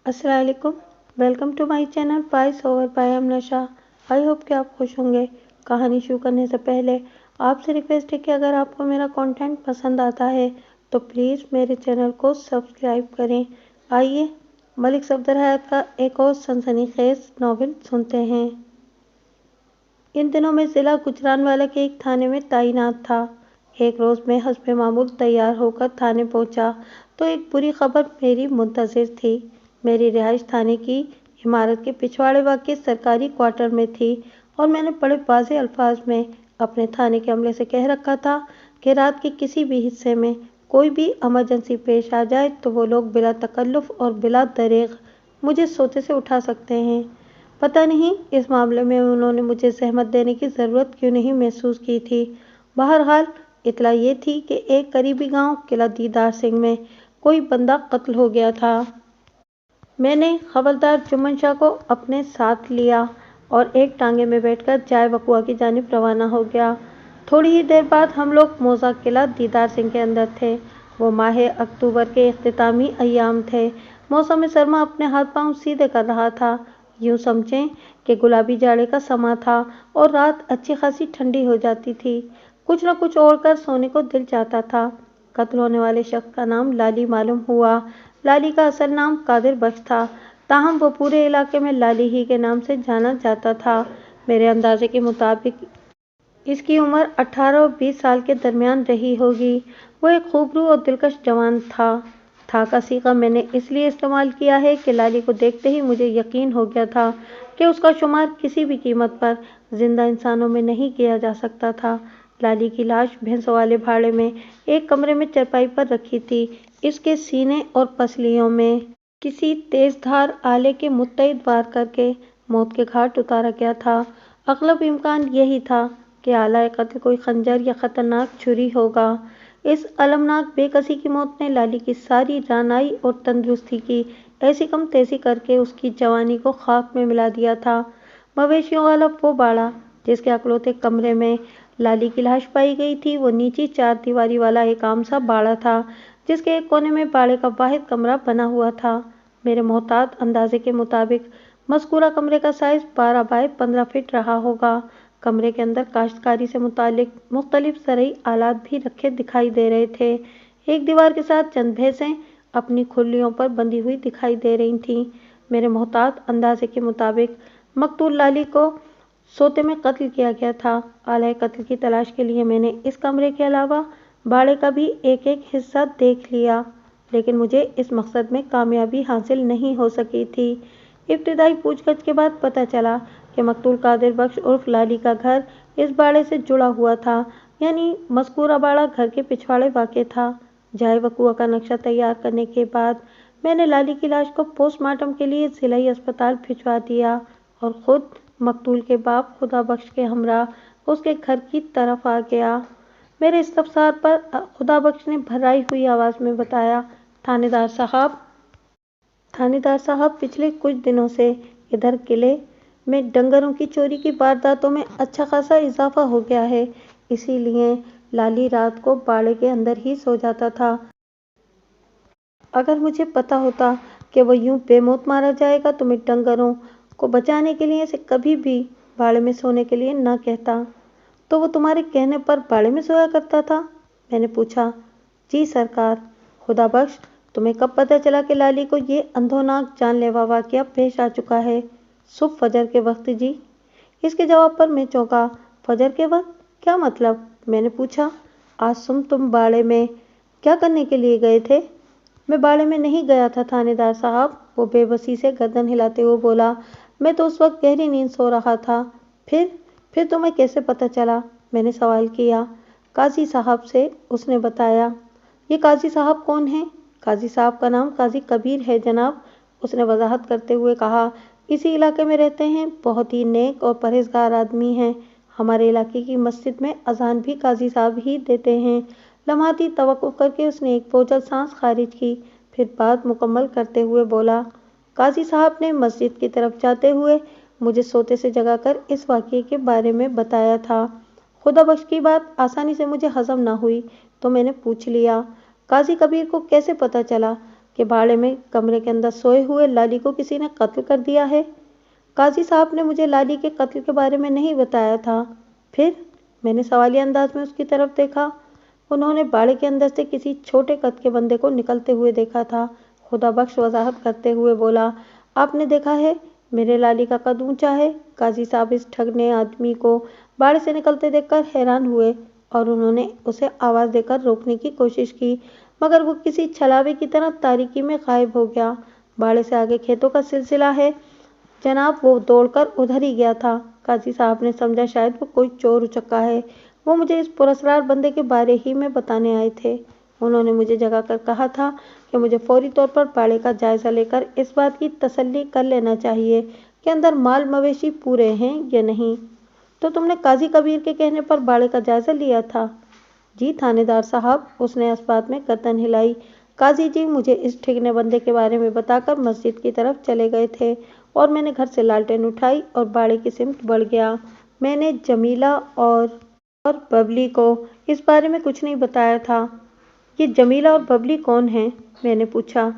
अस्सलाम वालेकुम। Welcome to my channel voice over by Amansha. I hope कि आप खुश होंगे। कहानी शुरू करने से पहले आपसे रिक्वेस्ट है कि अगर आपको मेरा कंटेंट पसंद आता है तो प्लीज़ मेरे चैनल को सब्सक्राइब करें। आइए मलिक सफदर हयात का एक और सनसनीखेज नॉवेल सुनते हैं। इन दिनों में ज़िला गुजरानवाला के एक थाने में तैनात था। एक रोज़ मैं हस्बे मामूल तैयार होकर थाने पहुंचा तो एक बुरी खबर मेरी मुंतज़िर थी। मेरी रिहाइश थाने की इमारत के पिछवाड़े वाक़ सरकारी क्वार्टर में थी और मैंने बड़े वाज़ेह अल्फाज में अपने थाने के अमले से कह रखा था कि रात के किसी भी हिस्से में कोई भी इमरजेंसी पेश आ जाए तो वो लोग बिला तकल्लुफ़ और बिला दरेग मुझे सोते से उठा सकते हैं। पता नहीं इस मामले में उन्होंने मुझे ज़हमत देने की ज़रूरत क्यों नहीं महसूस की थी। बहरहाल इतला ये थी कि एक करीबी गांव किला दीदार सिंह में कोई बंदा कत्ल हो गया था। मैंने खबरदार जुम्मन शाह को अपने साथ लिया और एक टांगे में बैठकर जाए वकुआ की जानिब रवाना हो गया। थोड़ी ही देर बाद हम लोग मौजा किला दीदार सिंह के अंदर थे। वो माह अक्टूबर के इख्तितामी अय्याम थे। मौसम सरमा अपने हाथ पांव सीधे कर रहा था। यूँ समझें कि गुलाबी जाड़े का समा था और रात अच्छी खासी ठंडी हो जाती थी। कुछ न कुछ ओढ़ कर सोने को दिल चाहता था। कत्ल होने वाले शख्स का नाम लाली मालूम हुआ। लाली का असल नाम कादिर बख्श था, ताहम वो पूरे इलाके में लाली ही के नाम से जाना जाता था। मेरे अंदाजे के मुताबिक इसकी उम्र 18 और 20 साल के दरमियान रही होगी। वो एक खूबरू और दिलकश जवान था का सीगा मैंने इसलिए इस्तेमाल किया है कि लाली को देखते ही मुझे यकीन हो गया था कि उसका शुमार किसी भी कीमत पर जिंदा इंसानों में नहीं किया जा सकता था। लाली की लाश भैंसों वाले भाड़े में एक कमरे में चरपाई पर रखी थी। इसके सीने और पसलियों में किसी तेजधार आले के मुत्तैद वार करके मौत के घाट उतारा गया था। अगलब इम्कान यही था कि आला कत्ल कोई खंजर या खतरनाक छुरी होगा। इस अलमनाक बेकसी की मौत ने लाली की सारी रानाई और तंदुरुस्ती की ऐसी कम तेजी करके उसकी जवानी को खाक में मिला दिया था। मवेशियों वाला वो बाड़ा जिसके अकलौते कमरे में लाली की लाश पाई गई थी, वो नीची चार दीवारी वाला एक आम सा बाड़ा था जिसके एक कोने में बाड़े का वाहिद कमरा बना हुआ था। मेरे मोहतात अंदाजे के मुताबिक मज़कूरा कमरे का साइज़ 12 बाय 15 फीट रहा होगा। कमरे के अंदर काश्तकारी से मुतालिक मुख्तलिफ ज़रई आलात भी रखे दिखाई दे रहे थे। एक दीवार के साथ चंद भैंसें अपनी खुलियों पर बंधी हुई दिखाई दे रही थीं। मेरे मोहतात अंदाजे के मुताबिक मकतूल लाली को सोते में कत्ल किया गया था। आला कत्ल की तलाश के लिए मैंने इस कमरे के अलावा बाड़े का भी एक एक हिस्सा देख लिया, लेकिन मुझे इस मकसद में कामयाबी हासिल नहीं हो सकी थी। इब्तिदाई पूछगछ के बाद पता चला कि मकतूल कादिर बख्श उर्फ लाली का घर इस बाड़े से जुड़ा हुआ था, यानी मज़कूरा बाड़ा घर के पिछवाड़े वाक़ था। जाए वकुआ का नक्शा तैयार करने के बाद मैंने लाली की लाश को पोस्टमार्टम के लिए ज़िलाई अस्पताल भिजवा दिया और ख़ुद मकतूल के बाप खुदा बख्श के हमरा उसके घर की तरफ आ गया। मेरे इस्तफसार पर खुदा बख्श ने भर्राई हुई आवाज़ में बताया, थानेदार साहब पिछले कुछ दिनों से इधर किले में डंगरों की चोरी की वारदातों में अच्छा खासा इजाफा हो गया है, इसीलिए लाली रात को बाड़े के अंदर ही सो जाता था। अगर मुझे पता होता कि वो यूं बेमौत मारा जाएगा तो मैं डंगरों को बचाने के लिए इसे कभी भी बाड़े में सोने के लिए न कहता। तो वो तुम्हारे कहने पर बाड़े में सोया करता था? मैंने पूछा। जी सरकार। खुदा बख्श, तुम्हें कब पता चला कि लाली को ये अंधोनाक जानलेवा वाक़या पेश आ चुका है? सुबह फजर के वक्त जी। इसके जवाब पर मैं चौंका। फजर के वक्त? क्या मतलब? मैंने पूछा। आज सुबह तुम बाड़े में क्या करने के लिए गए थे? मैं बाड़े में नहीं गया था थानेदार साहब, वो बेबसी से गर्दन हिलाते हुए बोला। मैं तो उस वक्त गहरी नींद सो रहा था। फिर तुम्हें कैसे पता चला? मैंने सवाल किया। काजी साहब से, उसने बताया। ये काजी साहब कौन हैं? काजी साहब का नाम काजी कबीर है जनाब, उसने वजाहत करते हुए कहा। इसी इलाके में रहते हैं, बहुत ही नेक और परहेजगार आदमी हैं। हमारे इलाके की मस्जिद में अजान भी काजी साहब ही देते हैं। लम्हाती तवक्कुफ करके उसने एक बोझल सांस खारिज की, फिर बात मुकम्मल करते हुए बोला। काजी साहब ने मस्जिद की तरफ जाते हुए मुझे सोते से जगाकर इस वाक़ये के बारे में बताया था। खुदा बख्श की बात आसानी से मुझे हजम न हुई तो मैंने पूछ लिया, काजी कबीर को कैसे पता चला کہ باڑے میں کمرے کے اندر سوئے ہوئے لالی کو کسی نے قتل کر دیا ہے؟ قاضی صاحب نے مجھے لالی کے قتل کے بارے میں نہیں بتایا تھا۔ پھر؟ میں نے سوالیہ انداز میں اس کی طرف دیکھا۔ انہوں نے باڑے کے اندر سے کسی چھوٹے قد کے بندے کو نکلتے ہوئے دیکھا تھا۔ خدا بخش وضاحت کرتے ہوئے بولا، آپ نے دیکھا ہے؟ میرے لالی کا قد اونچا ہے۔ قاضی صاحب اس ٹھگنے آدمی کو باڑے سے نکلتے دیکھ کر حیران ہوئے اور انہوں نے اسے آواز دے کر روکنے کی کوشش کی، مگر وہ کسی چھلاوے کی طرح تاریکی میں غائب ہو گیا۔ باڑے سے آگے کھیتوں کا سلسلہ ہے جناب، وہ دوڑ کر ادھر ہی گیا تھا۔ قاضی صاحب نے سمجھا شاید وہ کوئی چور اچکا ہے، وہ مجھے اس پراسرار بندے کے بارے ہی میں بتانے آئے تھے۔ انہوں نے مجھے جگا کر کہا تھا کہ مجھے فوری طور پر باڑے کا جائزہ لے کر اس بات کی تسلی کر لینا چاہیے کہ اندر مال مویشی پورے ہیں یا نہیں۔ تو تم نے قاضی کبیر کے کہنے پر باڑے کا جائزہ لیا تھا؟ جی تھانے دار صاحب، اس نے اس بات میں گردن ہلائی۔ قاضی جی مجھے اس ٹھگنے بندے کے بارے میں بتا کر مسجد کی طرف چلے گئے تھے اور میں نے گھر سے لالٹین اٹھائی اور باڑے کی سمت بڑھ گیا۔ میں نے جمیلہ اور ببلی کو اس بارے میں کچھ نہیں بتایا تھا۔ یہ جمیلہ اور ببلی کون ہیں؟ میں نے پوچھا۔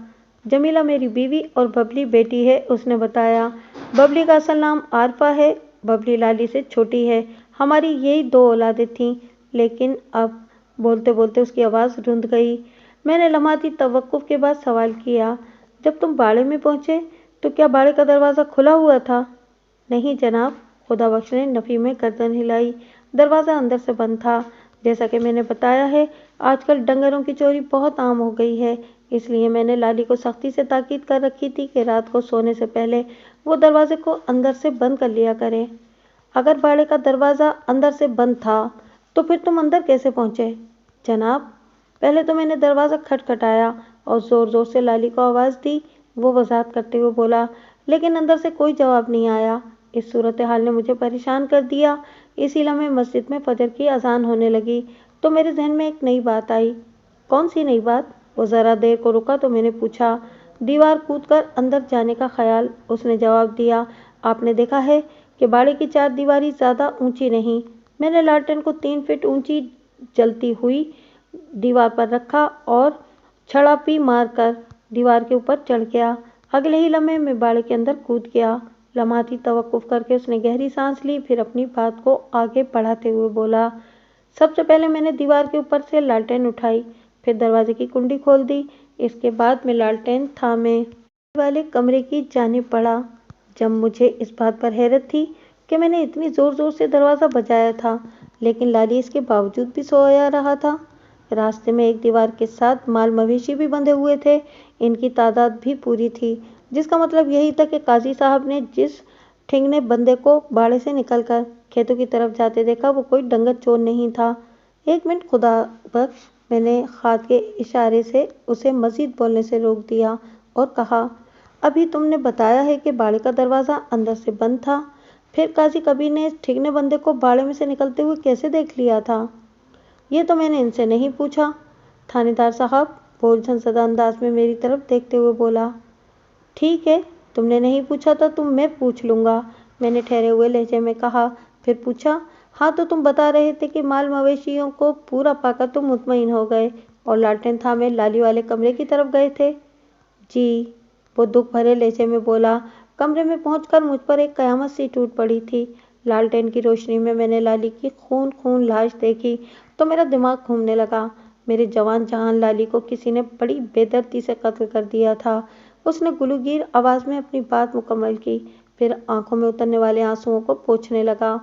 جمیلہ میری بیوی اور ببلی بیٹی ہے، اس نے بتایا۔ ببلی کا اصل نام عارفہ ہے۔ ببلی لالی سے چھوٹی ہے۔ ہماری یہی دو اولادیں تھیں، لیکن اب… بولتے بولتے اس کی آواز رند گئی۔ میں نے لمحاتی توقف کے بعد سوال کیا، جب تم باڑے میں پہنچے تو کیا باڑے کا دروازہ کھلا ہوا تھا؟ نہیں جناب، خدا بخش نے نفی میں گردن ہلائی، دروازہ اندر سے بند تھا۔ جیسا کہ میں نے بتایا ہے، آج کل ڈنگروں کی چوری بہت عام ہو گئی ہے، اس لیے میں نے لالی کو سختی سے تاکید کر رکھی تھی کہ رات کو سونے سے پہلے وہ دروازے کو اندر سے بند کر لیا کرے۔ اگر باڑے کا دروازہ اندر سے بند تھا تو پھر تم اندر کیسے پہنچے؟ جناب، پہلے تو میں نے دروازہ کھٹکھٹایا اور زور زور سے لالی کو آواز دی، وہ وضاحت کرتے ہوئے بولا، لیکن اندر سے کوئی جواب نہیں آیا۔ اس صورتحال نے مجھے پریشان کر دیا۔ اسی لمحے مسجد میں فجر کی اذان ہونے لگی تو میرے ذہن میں ایک نئی بات آئی۔ کون سی نئی بات؟ وہ ذرا دیر کو رکا تو میں نے پوچھا۔ دیوار کود کر اندر جانے کا خیال، اس نے جواب دیا۔ آپ نے دیکھا ہے کہ باڑے کی چار دیواری زیادہ اونچی نہیں۔ میں نے لالٹین کو 3 فٹ اونچی جلتی ہوئی دیوار پر رکھا اور چھڑاپی مار کر دیوار کے اوپر چڑھ گیا۔ اگلے ہی لمحے میں باڑے کے اندر کود گیا۔ لمحاتی توقف کر کے اس نے گہری سانس لی، پھر اپنی بات کو آگے بڑھاتے ہوئے بولا، سب سے پہلے میں نے دیوار کے اوپر سے لالٹین اٹھائی، پھر دروازے کی کنڈی کھول دی، اس کے بعد میں لالٹین تھامے والے کمرے کی جانب بڑھا۔ جب مجھے اس بات پر حیرت تھی کہ میں نے اتنی زور زور سے دروازہ بجایا تھا لیکن لالی اس کے باوجود بھی سویا رہا تھا۔ راستے میں ایک دیوار کے ساتھ مال مویشی بھی بندھے ہوئے تھے، ان کی تعداد بھی پوری تھی، جس کا مطلب یہی تھا کہ قاضی صاحب نے جس ٹھگنے بندے کو باڑے سے نکل کر کھیتوں کی طرف جاتے دیکھا وہ کوئی ڈنگر چور نہیں تھا۔ ایک منٹ خدا بخش، میں نے ہاتھ کے اشارے سے اسے مزید بولنے سے روک دیا اور کہا، ابھی تم نے بتایا ہے کہ باڑے کا دروازہ اندر سے بند تھا، پھر قاضی کبیر نے اس ٹھگنے بندے کو باڑے میں سے نکلتے ہوئے کیسے دیکھ لیا تھا؟ یہ تو میں نے ان سے نہیں پوچھا۔ تھانے دار صاحب بول جھنسدہ انداز میں میری طرف دیکھتے ہوئے بولا، ٹھیک ہے، تم نے نہیں پوچھا تو میں پوچھ لوں گا، میں نے ٹھہرے ہوئے لہجے میں کہا۔ پھر پوچھا، ہاں تو تم بتا رہے تھے کہ مال مویشیوں کو پورا پا کر تم مطمئن ہو گئے اور لالٹین تھامے لالی والے کمرے کی طرف گئے تھے؟ جی، وہ دکھ بھرے لہجے میں بولا۔ کمرے میں پہنچ کر مجھ پر ایک قیامت سی ٹوٹ پڑی تھی۔ لالٹین کی روشنی میں نے لالی کی خون لاش دیکھی تو میرا دماغ گھومنے لگا۔ میرے جوان جہان لالی کو کسی نے بڑی بے دردی سے قتل کر دیا تھا۔ اس نے گلوگیر آواز میں اپنی بات مکمل کی، پھر آنکھوں میں اترنے والے آنسوؤں کو پوچھنے لگا۔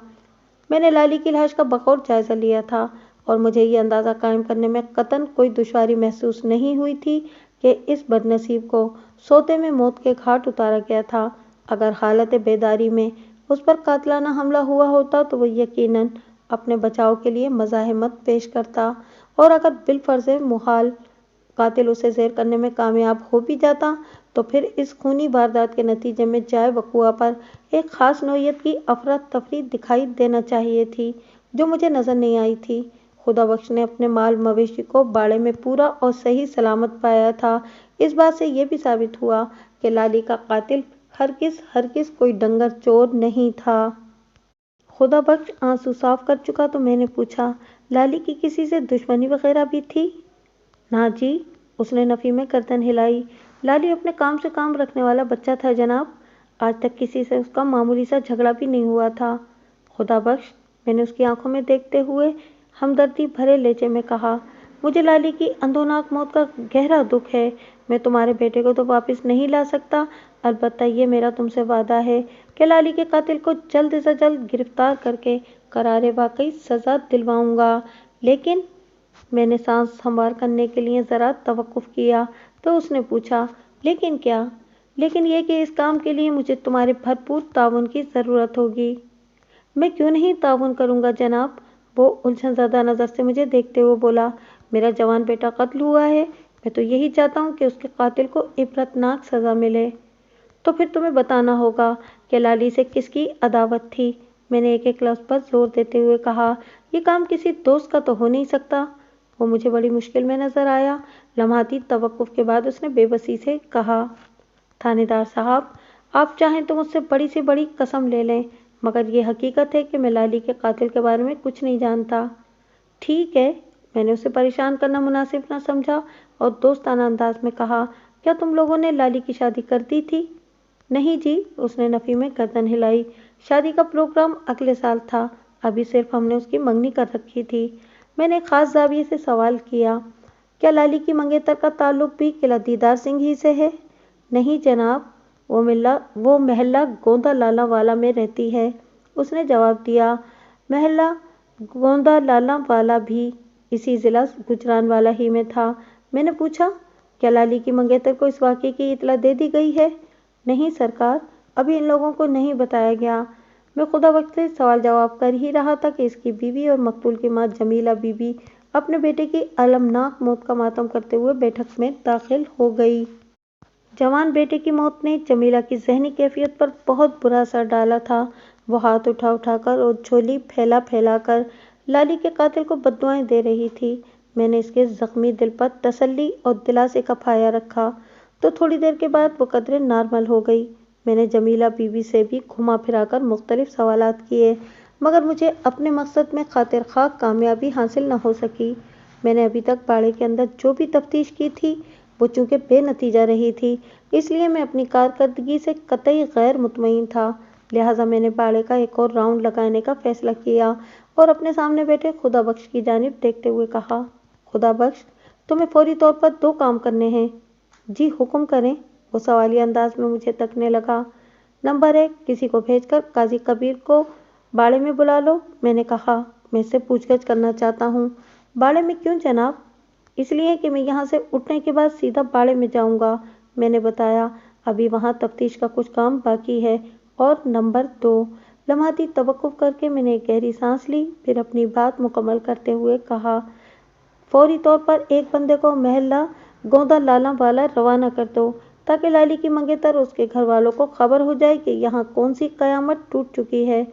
میں نے لالی کی لاش کا بغور جائزہ لیا تھا اور مجھے یہ اندازہ قائم کرنے میں قطعاً کوئی دشواری محسوس نہیں ہوئی تھی کہ اس بدنصیب کو سوتے میں موت کے گھاٹ اتارا گیا تھا۔ اگر حالت بیداری میں اس پر قاتلانہ حملہ ہوا ہوتا تو وہ یقیناً اپنے بچاؤ کے لیے مزاحمت پیش کرتا، اور اگر بالفرض محال قاتل اسے زیر کرنے میں کامیاب ہو بھی جاتا تو پھر اس خونی واردات کے نتیجے میں جائے وقوع پر ایک خاص نوعیت کی افراتفری دکھائی دینا چاہیے تھی جو مجھے نظر نہیں آئی تھی۔ خدا بخش نے اپنے مال مویشی کو باڑے میں پورا اور صحیح سلامت پایا تھا۔ اس بات سے یہ بھی ثابت ہوا کہ لالی کا قاتل ہرگز کوئی ڈنگر چور نہیں تھا۔ خدا بخش آنسو صاف کر چکا تو میں نے پوچھا، لالی کی کسی سے دشمنی وغیرہ بھی تھی؟ نہ جی، اس نے نفی میں گردن ہلائی۔ लाली अपने काम से काम रखने वाला बच्चा था जनाब। आज तक किसी से उसका मामूली सा झगड़ा भी नहीं हुआ था। खुदा बख्श, मैंने उसकी आंखों में देखते हुए हमदर्दी भरे लहजे में कहा, मुझे लाली की अंधोनाक मौत का गहरा दुख है। मैं तुम्हारे बेटे को तो वापस नहीं ला सकता, अलबत्ता ये मेरा तुमसे वादा है कि लाली के कातिल को जल्द से जल्द गिरफ्तार करके करारे वाकई सजा दिलवाऊंगा। लेकिन मैंने सांस संभार करने के लिए ज़रा तवक्कुफ किया तो उसने पूछा, लेकिन क्या? लेकिन ये कि इस काम के लिए मुझे तुम्हारे भरपूर ताउन की ज़रूरत होगी। मैं क्यों नहीं ताउन करूंगा जनाब, वो उलझनज़दा नज़र से मुझे देखते हुए बोला। मेरा जवान बेटा कत्ल हुआ है, मैं तो यही चाहता हूँ कि उसके कातिल को इबरतनाक सज़ा मिले। तो फिर तुम्हें बताना होगा कि लाली से किसकी अदावत थी। मैंने एक एक लफ्ज़ पर जोर देते हुए कहा, यह काम किसी दोस्त का तो हो नहीं सकता। वो मुझे बड़ी मुश्किल में नजर आया। लम्हाती तवक्कुफ के बाद उसने बेबसी से कहा, थानेदार साहब, आप चाहें तो मुझसे बड़ी से बड़ी कसम ले लें, मगर ये हकीकत है कि मैं लाली के कातिल के बारे में कुछ नहीं जानता। ठीक है, मैंने उसे परेशान करना मुनासिब न समझा और दोस्ताना अंदाज में कहा, क्या तुम लोगों ने लाली की शादी कर दी थी? नहीं जी, उसने नफी में गर्दन हिलाई। शादी का प्रोग्राम अगले साल था, अभी सिर्फ हमने उसकी मंगनी कर रखी थी। मैंने खास जाविये से सवाल किया, क्या लाली की मंगेतर का ताल्लुक भी किला दीदार सिंह ही से है? नहीं जनाब, वो महल्ला गोंदा लाला वाला में रहती है, उसने जवाब दिया। महल्ला गोंदा लाला वाला भी इसी जिला गुजरानवाला ही में था। मैंने पूछा, क्या लाली की मंगेतर को इस वाक़े की इतला दे दी गई है? नहीं सरकार, अभी इन लोगों को नहीं बताया गया। मैं खुदा वक्त से सवाल जवाब कर ही रहा था कि इसकी बीवी और मकतूल की मां जमीला बीबी अपने बेटे की अलमनाक मौत का मातम करते हुए बैठक में दाखिल हो गई। जवान बेटे की मौत ने जमीला की ज़हनी कैफियत पर बहुत बुरा असर डाला था। वो हाथ उठा उठाकर और झोली फैला फैलाकर लाली के कातिल को बद्दुआएं दे रही थी। मैंने इसके ज़ख्मी दिल पर तसल्ली और दिलासे का फाया रखा तो थोड़ी देर के बाद वो कदरे नॉर्मल हो गई। मैंने जमीला बीवी से भी घुमा फिराकर मुख्तलिफ सवालात किए, मगर मुझे अपने मकसद में खातिर खा कामयाबी हासिल न हो सकी। मैंने अभी तक बाड़े के अंदर जो भी तफ्तीश की थी वो चूँकि बेनतीजा रही थी, इसलिए मैं अपनी कारकर्दगी से कतई गैर मुतमईन था। लिहाजा मैंने बाड़े का एक और राउंड लगाने का फैसला किया और अपने सामने बैठे खुदा बख्श की जानिब देखते हुए कहा, खुदा बख्श, तुम्हें फौरी तौर पर 2 काम करने हैं। जी हुक्म करें, वो सवालिया अंदाज में मुझे तकने लगा। नंबर 1, किसी को भेजकर काजी कबीर को बाड़े में बुला लो। मैंने कहा, मैं इससे पूछगछ करना चाहता हूँ। बाड़े में क्यों जनाब? इसलिए कि मैं यहाँ से उठने के बाद सीधा बाड़े में जाऊँगा। मैंने बताया, अभी वहाँ तफ्तीश का कुछ काम बाकी है। और नंबर 2, लम्हाती तवक्कुफ करके मैंने एक गहरी सांस ली, फिर अपनी बात मुकम्मल करते हुए कहा, फौरी तौर पर एक बंदे को महल्ला गोंदा लाला वाला रवाना कर दो, ताकि लाली की मंगेतर उसके घर वालों को खबर हो जाए कि यहाँ कौन सी कयामत टूट चुकी है।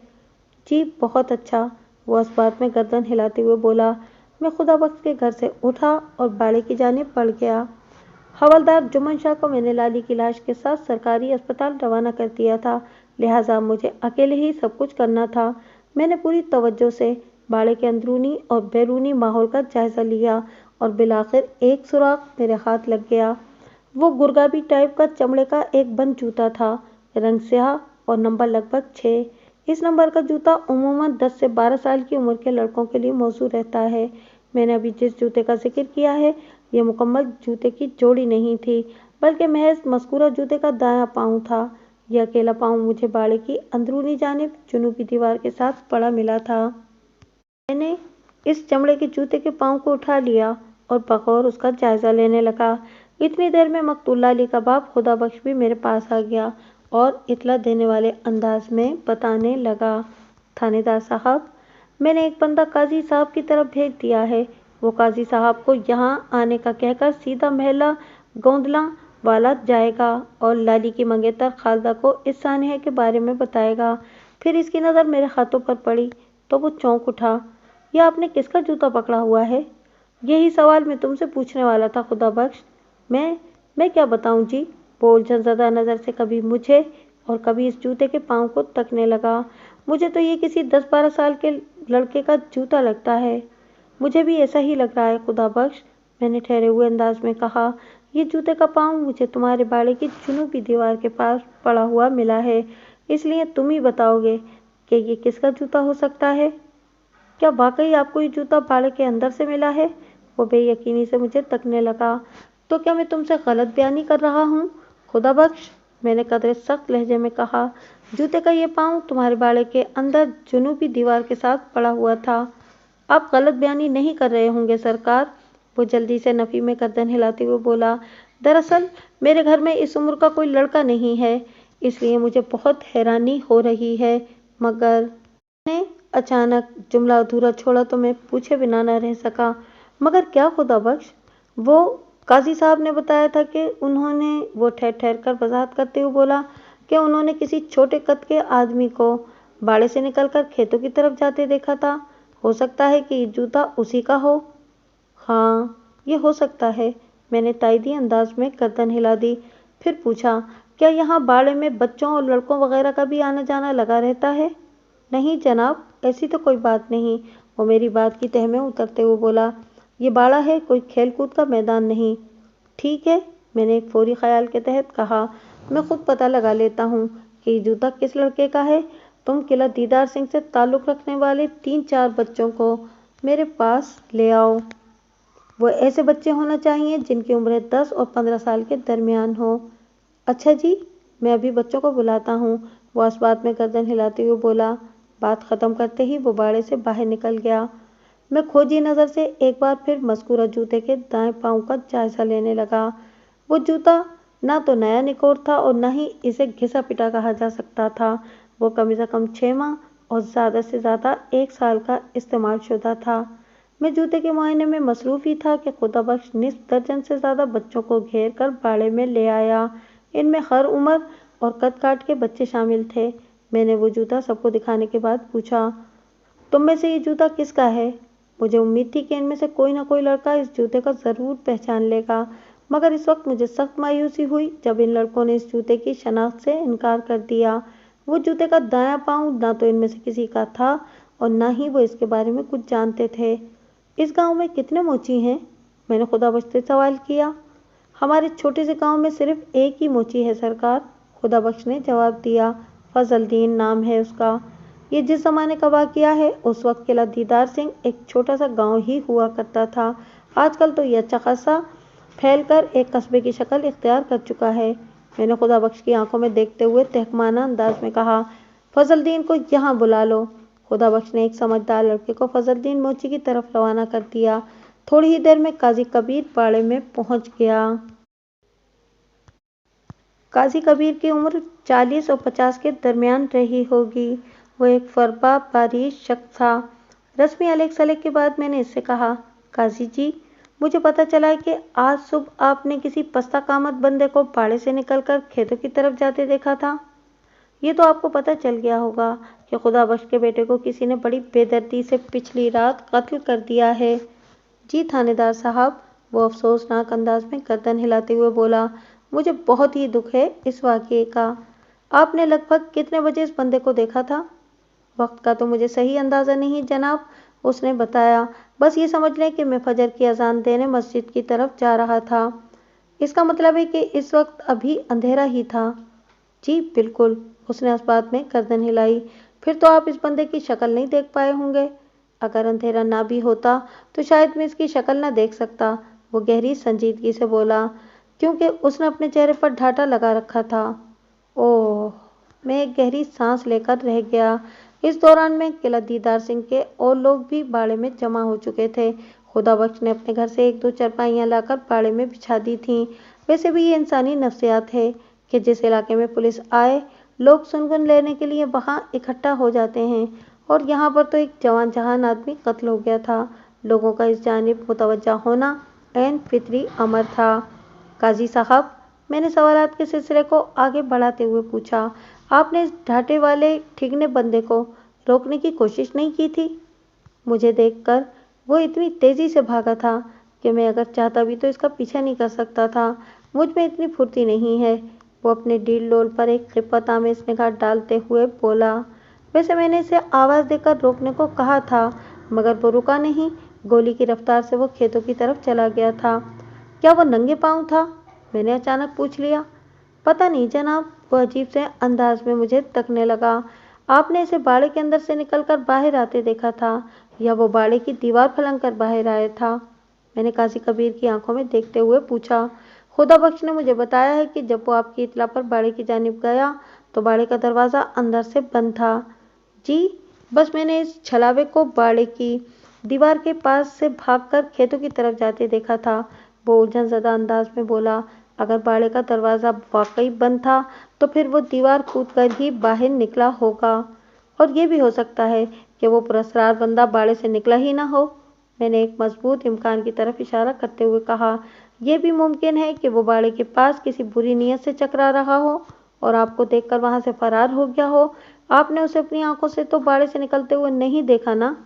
जी बहुत अच्छा, वो इस बात में गर्दन हिलाते हुए बोला। मैं खुदा वक्त के घर से उठा और बाड़े की जानिब बढ़ गया। हवलदार जुम्मन शाह को मैंने लाली की लाश के साथ सरकारी अस्पताल रवाना कर दिया था, लिहाजा मुझे अकेले ही सब कुछ करना था। मैंने पूरी तवज्जो से बाड़े के अंदरूनी और बैरूनी माहौल का जायजा लिया और बिलाखिर एक सुराग मेरे हाथ लग गया। वो गुरगाबी टाइप का चमड़े का एक बंद जूता था, रंग स्याह और नंबर लगभग 6। इस नंबर का जूता उमूमन 10 से 12 साल की उम्र के लड़कों के लिए मौजू रहता है। मैंने अभी जिस जूते का जिक्र किया है, यह मुकम्मल जूते की जोड़ी नहीं थी, बल्कि महज मज़कूरा जूते का दायां पाँव था। यह अकेला पाँव मुझे बाड़े की अंदरूनी जानिब जुनूबी दीवार के साथ पड़ा मिला था। मैंने इस चमड़े के जूते के पाँव को उठा लिया और बगौर उसका जायजा लेने लगा। इतनी देर में मकतूल लाली का बाप खुदा बख्श भी मेरे पास आ गया और इतला देने वाले अंदाज में बताने लगा, थानेदार साहब, मैंने एक बंदा काजी साहब की तरफ भेज दिया है। वो काजी साहब को यहाँ आने का कहकर सीधा महला गोंदला वाला जाएगा और लाली की मंगेतर खालदा को इस सानिया के बारे में बताएगा। फिर इसकी नज़र मेरे हाथों पर पड़ी तो वो चौंक उठा। यह आपने किसका जूता पकड़ा हुआ है? यही सवाल मैं तुमसे पूछने वाला था खुदा बख्श। मैं क्या बताऊं जी? वो उलझनज़दा नज़र से कभी मुझे और कभी इस जूते के पाँव को तकने लगा। मुझे तो ये किसी 10-12 साल के लड़के का जूता लगता है। मुझे भी ऐसा ही लग रहा है खुदा बख्श, मैंने ठहरे हुए अंदाज में कहा। ये जूते का पाँव मुझे तुम्हारे बाड़े की जुनूबी दीवार के पास पड़ा हुआ मिला है, इसलिए तुम ही बताओगे कि ये किसका जूता हो सकता है। क्या वाकई आपको ये जूता बाड़े के अंदर से मिला है? वो बेयकीनी से मुझे तकने लगा। तो क्या मैं तुमसे गलत बयानी कर रहा हूँ? खुदा बख्श, मैंने कदरे सख्त लहजे में कहा। जूते का ये पाँव तुम्हारे बाड़े के अंदर जुनूबी दीवार के साथ पड़ा हुआ था। आप गलत बयानी नहीं कर रहे होंगे सरकार, वो जल्दी से नफी में गर्दन हिलाते हुए बोला। दरअसल मेरे घर में इस उम्र का कोई लड़का नहीं है, इसलिए मुझे बहुत हैरानी हो रही है। मगर मैंने अचानक जुमला अधूरा छोड़ा तो मैं पूछे बिना न रह सका। मगर क्या खुदा बख्श? वो काजी साहब ने बताया था कि उन्होंने, वो ठहर ठहर कर वजाहत करते हुए बोला कि उन्होंने किसी छोटे कद के आदमी को बाड़े से निकलकर खेतों की तरफ जाते देखा था। हो सकता है कि ये जूता उसी का हो। हाँ, ये हो सकता है, मैंने ताइदी अंदाज में गर्दन हिला दी। फिर पूछा, क्या यहाँ बाड़े में बच्चों और लड़कों वगैरह का भी आना जाना लगा रहता है? नहीं जनाब, ऐसी तो कोई बात नहीं, वो मेरी बात की तह में उतरते हुए बोला। ये बाड़ा है, कोई खेल कूद का मैदान नहीं। ठीक है, मैंने एक फौरी ख्याल के तहत कहा, मैं खुद पता लगा लेता हूँ कि ये जूता किस लड़के का है। तुम किला दीदार सिंह से ताल्लुक़ रखने वाले 3-4 बच्चों को मेरे पास ले आओ। वो ऐसे बच्चे होना चाहिए जिनकी उम्र 10 और 15 साल के दरमियान हो। अच्छा जी, मैं अभी बच्चों को बुलाता हूँ, वो इस बात में गर्दन हिलाते हुए बोला। बात ख़त्म करते ही वो बाड़े से बाहर निकल गया। मैं खोजी नज़र से एक बार फिर मज़कूरा जूते के दाएं पाँव का जायज़ा लेने लगा। वो जूता ना तो नया निकोर था और न ही इसे घिसा पिटा कहा जा सकता था। वो कम से कम 6 माह और ज़्यादा से ज़्यादा 1 साल का इस्तेमाल शुदा था। मैं जूते के मुआयने में मसरूफ़ ही था कि खुदा बख्श निस्फ दर्जन से ज़्यादा बच्चों को घेर कर बाड़े में ले आया। इनमें हर उम्र और कद काट के बच्चे शामिल थे। मैंने वो जूता सबको दिखाने के बाद पूछा, तुम में से ये जूता किसका है? मुझे उम्मीद थी कि इनमें से कोई ना कोई लड़का इस जूते को ज़रूर पहचान लेगा, मगर इस वक्त मुझे सख्त मायूसी हुई जब इन लड़कों ने इस जूते की शनाख्त से इनकार कर दिया। वो जूते का दायां पाँव ना तो इनमें से किसी का था और न ही वो इसके बारे में कुछ जानते थे। इस गांव में कितने मोची हैं? मैंने खुदा बख्श से सवाल किया। हमारे छोटे से गांव में सिर्फ एक ही मोची है सरकार, खुदा बख्श ने जवाब दिया। फजलदीन नाम है उसका। ये जिस ज़माने का वाक़या है, उस वक्त किला दीदार सिंह एक छोटा सा गांव ही हुआ करता था। आजकल तो यह अच्छा खासा फैल कर एक कस्बे की शक्ल इख्तियार कर चुका है। मैंने खुदा बख्श की आंखों में देखते हुए तहकमाना अंदाज में कहा, फजलदीन को यहाँ बुला लो। खुदा बख्श ने एक समझदार लड़के को फजलदीन मोची की तरफ रवाना कर दिया। थोड़ी ही देर में काजी कबीर बाड़े में पहुंच गया। काजी कबीर की उम्र 40 और 50 के दरमियान रही होगी। वो एक फरबा बारिश शख्स था। रस्मी अलग सलग के बाद मैंने इससे कहा, काजी जी, मुझे पता चला है कि आज सुबह आपने किसी पस्ता कामत बंदे को बाड़े से निकलकर खेतों की तरफ जाते देखा था। ये तो आपको पता चल गया होगा कि खुदा बख्श के बेटे को किसी ने बड़ी बेदर्दी से पिछली रात कत्ल कर दिया है। जी थानेदार साहब, वो अफसोसनाक अंदाज में गर्दन हिलाते हुए बोला, मुझे बहुत ही दुख है इस वाक़ये का। आपने लगभग कितने बजे इस बंदे को देखा था? वक्त का तो मुझे सही अंदाज़ा नहीं जनाब, उसने बताया। बस ये समझ लें कि मैं फजर की अजान देने मस्जिद की तरफ जा रहा था। इसका मतलब है कि इस वक्त अभी अंधेरा ही था। जी बिल्कुल, उसने इस बात में गर्दन हिलाई। फिर तो आप इस बंदे की शक्ल नहीं देख पाए होंगे। अगर अंधेरा ना भी होता तो शायद मैं इसकी शक्ल ना देख सकता, वो गहरी संजीदगी से बोला, क्योंकि उसने अपने चेहरे पर ढाटा लगा रखा था। ओह, मैं एक गहरी सांस लेकर रह गया। इस दौरान में किला दीदार सिंह के और लोग भी बाड़े में जमा हो चुके थे। खुदा बख्श ने अपने घर से 1-2 चारपाइयाँ लाकर बाड़े में बिछा दी थीं। वैसे भी ये इंसानी नफ्सियात है कि जिस इलाके में पुलिस आए, लोग सुनगुन लेने के लिए वहाँ इकट्ठा हो जाते हैं, और यहाँ पर तो एक जवान जहान आदमी कत्ल हो गया था। लोगों का इस जानिब मुतवज्जा होना ऐन फितरी अमर था। काजी साहब, मैंने सवालात के सिलसिले को आगे बढ़ाते हुए पूछा, आपने इस ढाटे वाले ठिगने बंदे को रोकने की कोशिश नहीं की थी? मुझे देखकर वो इतनी तेज़ी से भागा था कि मैं अगर चाहता भी तो इसका पीछा नहीं कर सकता था। मुझ में इतनी फुर्ती नहीं है, वो अपने डील डोल पर एक खिप्पत आमेज़ निगाह डालते हुए बोला। वैसे मैंने इसे आवाज़ देकर रोकने को कहा था, मगर वो रुका नहीं। गोली की रफ्तार से वो खेतों की तरफ चला गया था। क्या वो नंगे पाँव था? मैंने अचानक पूछ लिया। पता नहीं जनाब, वो अजीब से अंदाज में मुझे तकने लगा। आपने इसे बाड़े के अंदर से निकलकर बाहर आते देखा था या वो बाड़े की दीवार फलांग कर बाहर आया था? मैंने काजी कबीर की आंखों में देखते हुए पूछा। खुदा बख्श ने मुझे बताया है कि जब वो आपकी इत्तला पर बाड़े की जानिब गया तो बाड़े का दरवाज़ा अंदर से बंद था। जी, बस मैंने इस छलावे को बाड़े की दीवार के पास से भागकर खेतों की तरफ जाते देखा था। वो उलझन ज़दा अंदाज में बोला। अगर बाड़े का दरवाज़ा वाकई बंद था तो फिर वो दीवार कूदकर ही बाहर निकला होगा, और ये भी हो सकता है कि वो पुरस्कार बंदा बाड़े से निकला ही ना हो। मैंने एक मजबूत इम्कान की तरफ इशारा करते हुए कहा। यह भी मुमकिन है कि वो बाड़े के पास किसी बुरी नीयत से चकरा रहा हो और आपको देखकर वहां से फरार हो गया हो। आपने उसे अपनी आंखों से तो बाड़े से निकलते हुए नहीं देखा ना?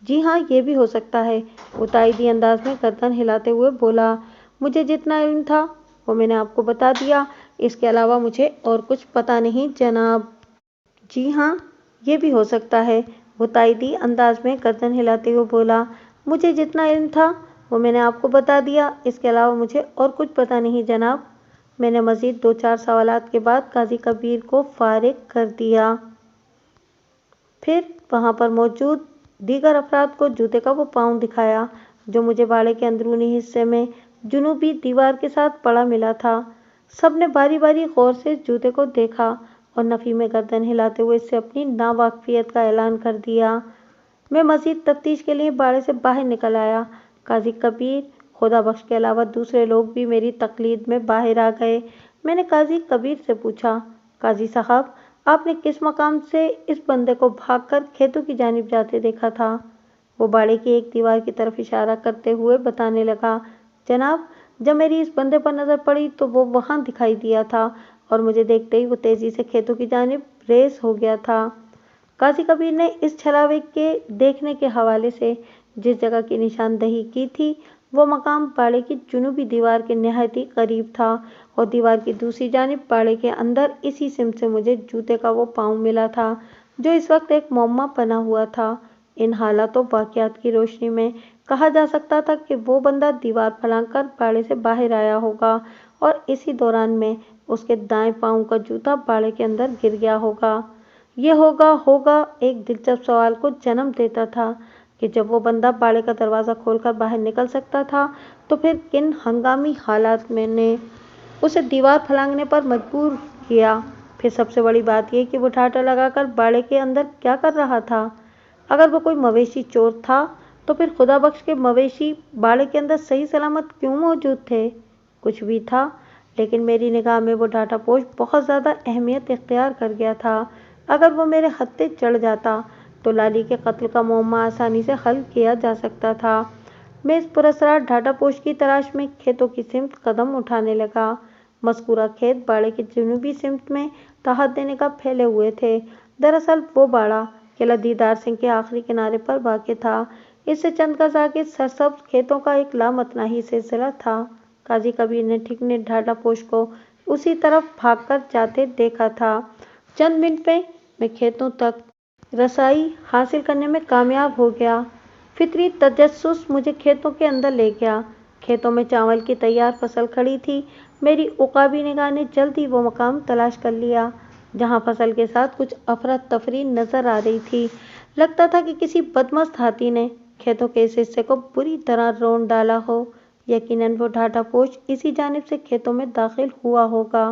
जी हाँ, ये भी हो सकता है, वो ताइदी अंदाज में गर्दन हिलाते हुए बोला। मुझे जितना इल्म था वो मैंने आपको बता दिया, इसके अलावा मुझे और कुछ पता नहीं जनाब। जी हाँ, ये भी हो सकता है, वो ताइदी अंदाज में गर्दन हिलाते हुए बोला। मुझे जितना इल्म था वो मैंने आपको बता दिया, इसके अलावा मुझे और कुछ पता नहीं जनाब। मैंने मज़ीद 2-4 सवालात के बाद काजी कबीर को फारिग कर दिया। फिर वहाँ पर मौजूद दीगर अफराद को जूते का वो पाँव दिखाया जो मुझे बाड़े के अंदरूनी हिस्से में जुनूबी दीवार के साथ पड़ा मिला था। सब ने बारी बारी गौर से जूते को देखा और नफ़ी में गर्दन हिलाते हुए इससे अपनी नावाकफियत का ऐलान कर दिया। मैं मज़ीद तफ्तीश के लिए बाड़े से बाहर निकल आया। काजी कबीर, खुदा बख्श के अलावा दूसरे लोग भी मेरी तकलीद में बाहर आ गए। मैंने काजी कबीर से पूछा, काजी साहब, आपने किस मकाम से इस बंदे को भागकर खेतों की जानिब जाते देखा था? वो बाड़े की एक दीवार की तरफ इशारा करते हुए बताने लगा। जनाब, जब मेरी इस बंदे पर नज़र पड़ी तो वो वहाँ दिखाई दिया था और मुझे देखते ही वो तेज़ी से खेतों की जानिब रेस हो गया था। काजी कबीर ने इस छलावे के देखने के हवाले से जिस जगह की निशानदही की थी वो मकाम बाड़े की जुनूबी दीवार के नहायत ही करीब था और दीवार की दूसरी जानिब बाड़े के अंदर इसी सिमत से मुझे जूते का वो पाँव मिला था जो इस वक्त एक मुअम्मा बना हुआ था। इन हालात व वाक़यात की रोशनी में कहा जा सकता था कि वो बंदा दीवार फलांकर बाड़े से बाहर आया होगा और इसी दौरान में उसके दाएं पाँव का जूता बाड़े के अंदर गिर गया होगा। ये होगा एक दिलचस्प सवाल को जन्म देता था कि जब वो बंदा बाड़े का दरवाज़ा खोलकर बाहर निकल सकता था तो फिर किन हंगामी हालात में ने उसे दीवार फलांगने पर मजबूर किया। फिर सबसे बड़ी बात यह कि वो ठाटा लगाकर बाड़े के अंदर क्या कर रहा था। अगर वो कोई मवेशी चोर था तो फिर खुदा बख्श के मवेशी बाड़े के अंदर सही सलामत क्यों मौजूद थे? कुछ भी था, लेकिन मेरी निगाह में वो डाटापोश बहुत ज़्यादा अहमियत इख्तियार कर गया था। अगर वो मेरे हत्थे चढ़ जाता तो लाली के कत्ल का मुअम्मा आसानी से हल किया जा सकता था। मैं इस पुरस्कार डाटापोश की तलाश में खेतों की सिमत कदम उठाने लगा। मज़कूरा खेत बाड़े की जनूबी सिमत में तहत देने का फैले हुए थे। दरअसल वो बाड़ा किला दीदार सिंह के आखिरी किनारे पर वाक़ था। इससे चंद गज आगे सरसब्ज खेतों का एक लामतनाही सिलसिला था। काजी कबीर ने ठीक ने डाटापोश को उसी तरफ भागकर जाते देखा था। चंद मिनट में मैं खेतों तक रसाई हासिल करने में कामयाब हो गया। फितरी तजस्सुस मुझे खेतों के अंदर ले गया। खेतों में चावल की तैयार फसल खड़ी थी। मेरी उकाबी निगाह ने जल्द ही वो मकाम तलाश कर लिया जहाँ फसल के साथ कुछ अफरा तफरी नजर आ रही थी। लगता था कि किसी बदमस्त हाथी ने खेतों के इस हिस्से को बुरी तरह रोंद डाला हो। यकीनन वो डाटापोश इसी जानिब से खेतों में दाखिल हुआ होगा।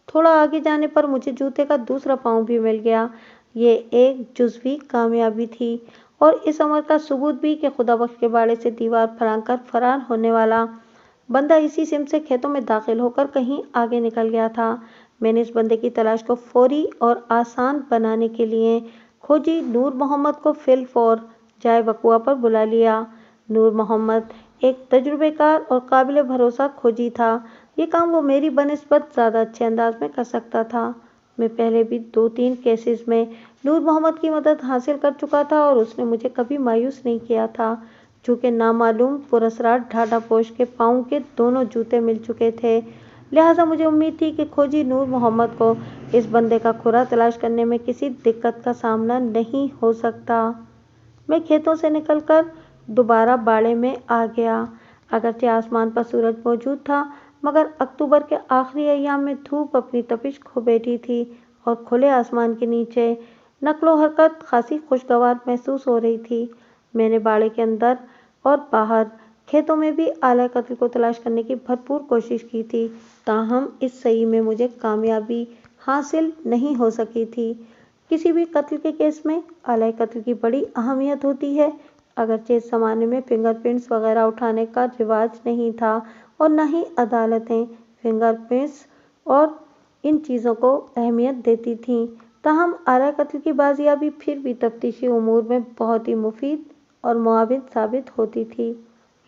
थोड़ा आगे जाने पर मुझे जूते का दूसरा पाँव भी मिल गया। ये एक जुज़वी कामयाबी थी और इस अमर का सबूत भी कि खुदाबख्श के बाड़े से दीवार फलांकर फरार होने वाला बंदा इसी सिमत से खेतों में दाखिल होकर कहीं आगे निकल गया था। मैंने इस बंदे की तलाश को फौरी और आसान बनाने के लिए खोजी नूर मोहम्मद को फिलफौर जाए वकुआ पर बुला लिया। नूर मोहम्मद एक तजुर्बेकार और काबिल भरोसा खोजी था। ये काम वो मेरी बनिस्बत ज़्यादा अच्छे अंदाज में कर सकता था। मैं पहले भी 2-3 केसेस में नूर मोहम्मद की मदद हासिल कर चुका था और उसने मुझे कभी मायूस नहीं किया था। चूँकि नामालूम पुरस्कार डाटापोश के पाँव के दोनों जूते मिल चुके थे, लिहाजा मुझे उम्मीद थी कि खोजी नूर मोहम्मद को इस बंदे का खुरा तलाश करने में किसी दिक्कत का सामना नहीं हो सकता। मैं खेतों से निकलकर दोबारा बाड़े में आ गया। अगरचे आसमान पर सूरज मौजूद था मगर अक्टूबर के आखिरी अय्याम में धूप अपनी तपिश खो बैठी थी और खुले आसमान के नीचे नक्लो हरकत खासी खुशगवार महसूस हो रही थी। मैंने बाड़े के अंदर और बाहर खेतों में भी आला कत्ल को तलाश करने की भरपूर कोशिश की थी, ताहम इस सही में मुझे कामयाबी हासिल नहीं हो सकी थी। किसी भी कत्ल के केस में आला कत्ल की बड़ी अहमियत होती है। अगरचे इस ज़माने में फिंगरप्रिंट्स वगैरह उठाने का रिवाज नहीं था और न ही अदालतें फिंगरप्रिंट्स और इन चीज़ों को अहमियत देती थीं, ताहम आला कत्ल की बाजियाबी फिर भी तफ्तीशी उमूर में बहुत ही मुफीद और मुआविन साबित होती थी।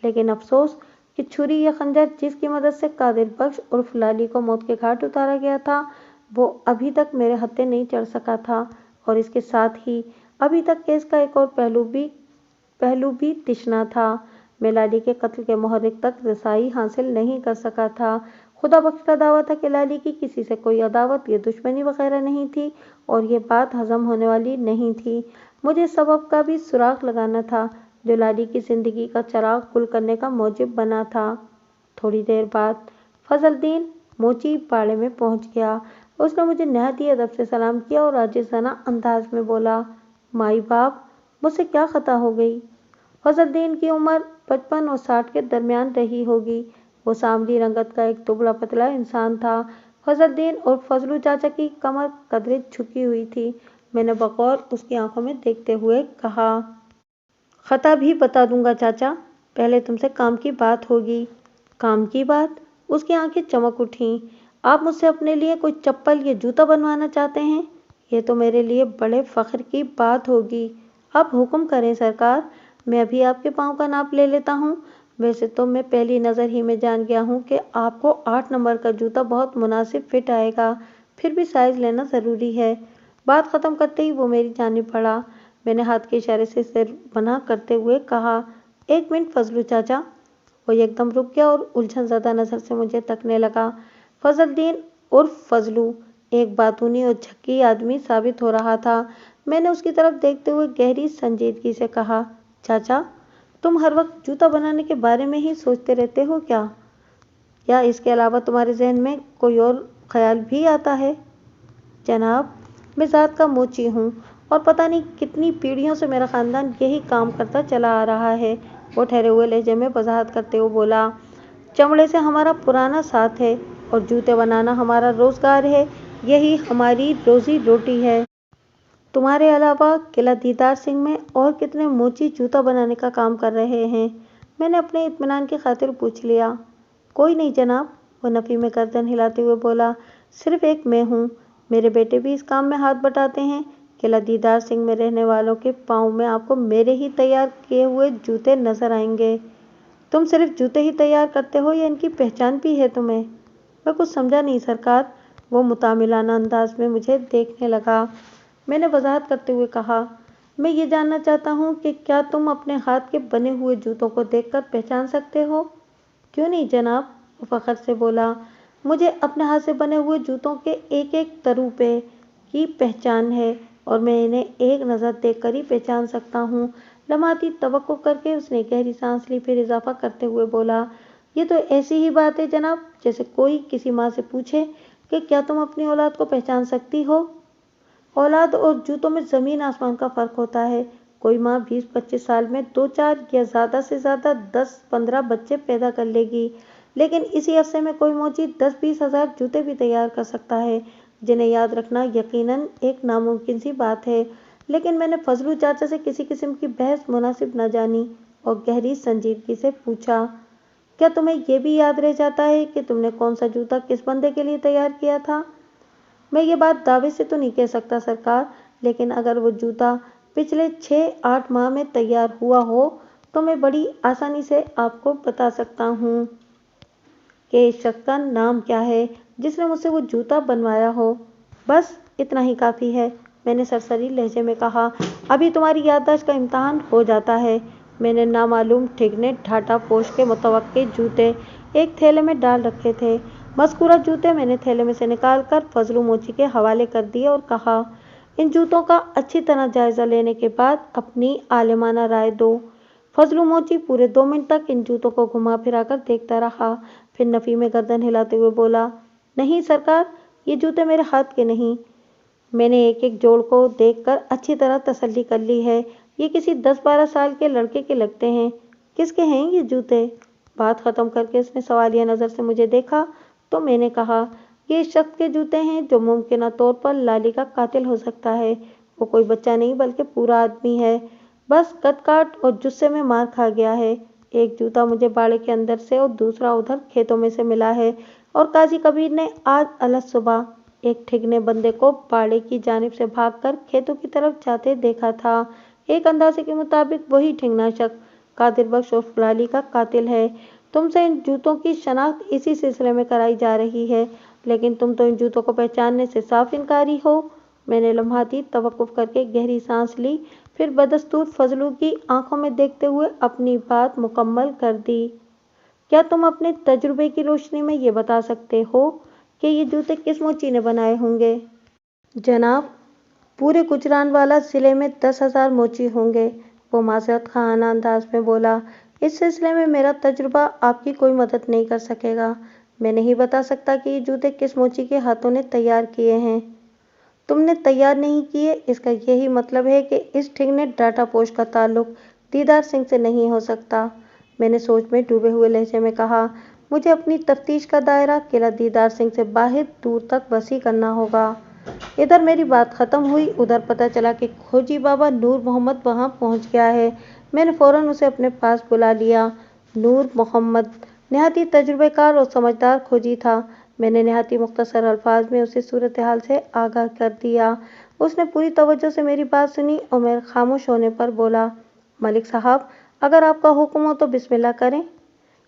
लेकिन अफसोस कि छुरी या खंजर जिसकी मदद से कादिर बख्श उर्फ लाली को मौत के घाट उतारा गया था, वो अभी तक मेरे हत्थे नहीं चढ़ सका था और इसके साथ ही अभी तक केस का एक और पहलू भी तिश्ना था। मैं लाली के कत्ल के मुहर्रिक तक रसाई हासिल नहीं कर सका था। खुदा बख्श का दावा था कि लाली की किसी से कोई अदावत या दुश्मनी वगैरह नहीं थी और ये बात हजम होने वाली नहीं थी। मुझे सबब का भी सुराग लगाना था जो लाली की जिंदगी का चिराग गुल करने का मौजिब बना था। थोड़ी देर बाद फजलुद्दीन मोची बाड़े में पहुंच गया। उसने मुझे नहायत ही अदब से सलाम किया और आजिज़ाना अंदाज में बोला, माई बाप, मुझसे क्या खता हो गई। फजलुद्दीन की उम्र 55 और 60 के दरमियान रही होगी। वो सांवली रंगत का एक दुबला पतला इंसान था। फजलुद्दीन और फजलू चाचा की कमर कदरे झुकी हुई थी। मैंने बगौर उसकी आंखों में देखते हुए कहा, खता भी बता दूंगा चाचा, पहले तुमसे काम की बात होगी। काम की बात? उसकी आंखें चमक उठीं। आप मुझसे अपने लिए कोई चप्पल या जूता बनवाना चाहते हैं? ये तो मेरे लिए बड़े फख्र की बात होगी। आप हुक्म करें सरकार, मैं अभी आपके पाँव का नाप ले लेता हूँ। वैसे तो मैं पहली नज़र ही में जान गया हूँ कि आपको 8 नंबर का जूता बहुत मुनासिब फिट आएगा, फिर भी साइज़ लेना ज़रूरी है। बात ख़त्म करते ही वो मेरी जानिब बढ़ा। मैंने हाथ के इशारे से सिर बना करते हुए कहा, एक मिनट फजलू चाचा। वो एकदम रुक गया और उलझन ज़दा नज़र से मुझे तकने लगा। फजलुद्दीन उर्फ फजलू एक बातूनी और झक्की आदमी साबित हो रहा था। मैंने उसकी तरफ देखते हुए गहरी संजीदगी से कहा, चाचा, तुम हर वक्त जूता बनाने के बारे में ही सोचते रहते हो क्या? या इसके अलावा तुम्हारे जहन में कोई और ख्याल भी आता है? जनाब, मैं ज़ात का मोची हूँ और पता नहीं कितनी पीढ़ियों से मेरा ख़ानदान यही काम करता चला आ रहा है। वो ठहरे हुए लहजे में वजाहत करते हुए बोला, चमड़े से हमारा पुराना साथ है और जूते बनाना हमारा रोज़गार है, यही हमारी रोज़ी रोटी है। तुम्हारे अलावा किला दीदार सिंह में और कितने मोची जूता बनाने का काम कर रहे हैं? मैंने अपने इत्मीनान की खातिर पूछ लिया। कोई नहीं जनाब, वो नफ़ी में गर्दन हिलाते हुए बोला, सिर्फ एक मैं हूँ। मेरे बेटे भी इस काम में हाथ बटाते हैं। किला दीदार सिंह में रहने वालों के पाँव में आपको मेरे ही तैयार किए हुए जूते नजर आएंगे। तुम सिर्फ जूते ही तैयार करते हो या इनकी पहचान भी है तुम्हें? मैं कुछ समझा नहीं सरकार। वो मुतामिलाना अंदाज में मुझे देखने लगा। मैंने वजाहत करते हुए कहा, मैं ये जानना चाहता हूँ कि क्या तुम अपने हाथ के बने हुए जूतों को देखकर पहचान सकते हो? क्यों नहीं जनाब, वो फ़ख्र से बोला, मुझे अपने हाथ से बने हुए जूतों के एक एक तरूपे की पहचान है और मैं इन्हें एक नज़र देखकर ही पहचान सकता हूँ। लम्हाती तवक्को करके उसने गहरी सांस ली, फिर इजाफा करते हुए बोला, ये तो ऐसी ही बात है जनाब जैसे कोई किसी माँ से पूछे कि क्या तुम अपनी औलाद को पहचान सकती हो। औलाद और जूतों में ज़मीन आसमान का फ़र्क होता है। कोई माँ 20-25 साल में 2-4 या ज़्यादा से ज़्यादा 10-15 बच्चे पैदा कर लेगी, लेकिन इसी अरसे में कोई मोची 10-20 हज़ार जूते भी तैयार कर सकता है, जिन्हें याद रखना यकीनन एक नामुमकिन सी बात है। लेकिन मैंने फजलू चाचा से किसी किस्म की बहस मुनासिब न जानी और गहरी संजीदगी से पूछा, क्या तुम्हें यह भी याद रह जाता है कि तुमने कौन सा जूता किस बंदे के लिए तैयार किया था? मैं ये बात दावे से तो नहीं कह सकता सरकार, लेकिन अगर वो जूता पिछले 6-8 माह में तैयार हुआ हो तो मैं बड़ी आसानी से आपको बता सकता हूँ कि इस शख्स का नाम क्या है जिसने मुझसे वो जूता बनवाया हो। बस इतना ही काफ़ी है, मैंने सरसरी लहजे में कहा। अभी तुम्हारी याददाश्त का इम्तहान हो जाता है। मैंने नामालूम ठिगने ढाटा पोश के मुतवक्के जूते एक थैले में डाल रखे थे। मज़कूरा जूते मैंने थैले में से निकाल कर फजलू मोची के हवाले कर दिए और कहा, इन जूतों का अच्छी तरह जायज़ा लेने के बाद अपनी आलिमाना राय दो। फजलू मोची पूरे 2 मिनट तक इन जूतों को घुमा फिरा कर देखता रहा, फिर नफी में गर्दन हिलाते हुए बोला, नहीं सरकार, ये जूते मेरे हाथ के नहीं। मैंने एक एक जोड़ को देखकर अच्छी तरह तसल्ली कर ली है। ये किसी 10-12 साल के लड़के के लगते हैं। किसके हैं ये जूते? बात खत्म करके उसने सवालिया नजर से मुझे देखा तो मैंने कहा, ये इस शख्स के जूते हैं जो मुमकिन तौर पर लाली का कातिल हो सकता है। वो कोई बच्चा नहीं बल्कि पूरा आदमी है, बस कद काट और जुस्से में मार खा गया है। एक जूता मुझे बाड़े के अंदर से और दूसरा उधर खेतों में से मिला है। और काजी कबीर ने आज अलग सुबह एक ठिगने बंदे को बाड़े की जानिब से भागकर खेतों की तरफ जाते देखा था। एक अंदाजे के मुताबिक वही ठिगना शख्स कादिर बख्श उर्फ लाली का कातिल है। तुमसे इन जूतों की शनाख्त इसी सिलसिले में कराई जा रही है, लेकिन तुम तो इन जूतों को पहचानने से साफ इनकारी हो। मैंने लम्हाती तवक्कुफ करके गहरी सांस ली, फिर बदस्तूर फजलू की आंखों में देखते हुए अपनी बात मुकम्मल कर दी। क्या तुम अपने तजुर्बे की रोशनी में ये बता सकते हो कि ये जूते किस मोची ने बनाए होंगे? जनाब, पूरे गुजरानवाला जिले में 10,000 मोची होंगे, वो माजरत खाना अंदाज में बोला। इस सिलसिले में मेरा तजुर्बा आपकी कोई मदद नहीं कर सकेगा। मैं नहीं बता सकता कि ये जूते किस मोची के हाथों ने तैयार किए हैं। तुमने तैयार नहीं किए, इसका यही मतलब है कि इस ठिगने डाटा पोस्ट का ताल्लुक दीदार सिंह से नहीं हो सकता। मैंने सोच में डूबे हुए लहजे में कहा, मुझे अपनी तफ्तीश का दायरा किला दीदार सिंह से बाहर दूर तक वसी करना होगा। इधर मेरी बात खत्म हुई, उधर पता चला कि खोजी बाबा नूर मोहम्मद वहां पहुंच गया है। मैंने फौरन उसे अपने पास बुला लिया। नूर मोहम्मद निहायती तजुर्बेकार और समझदार खोजी था। मैंने निहायती मुख्तसर अल्फाज में उसे सूरत हाल से आगाह कर दिया। उसने पूरी तवज्जो से मेरी बात सुनी और मेरे खामोश होने पर बोला, मलिक साहब, अगर आपका हुक्म हो तो बिस्मिल्लाह करें।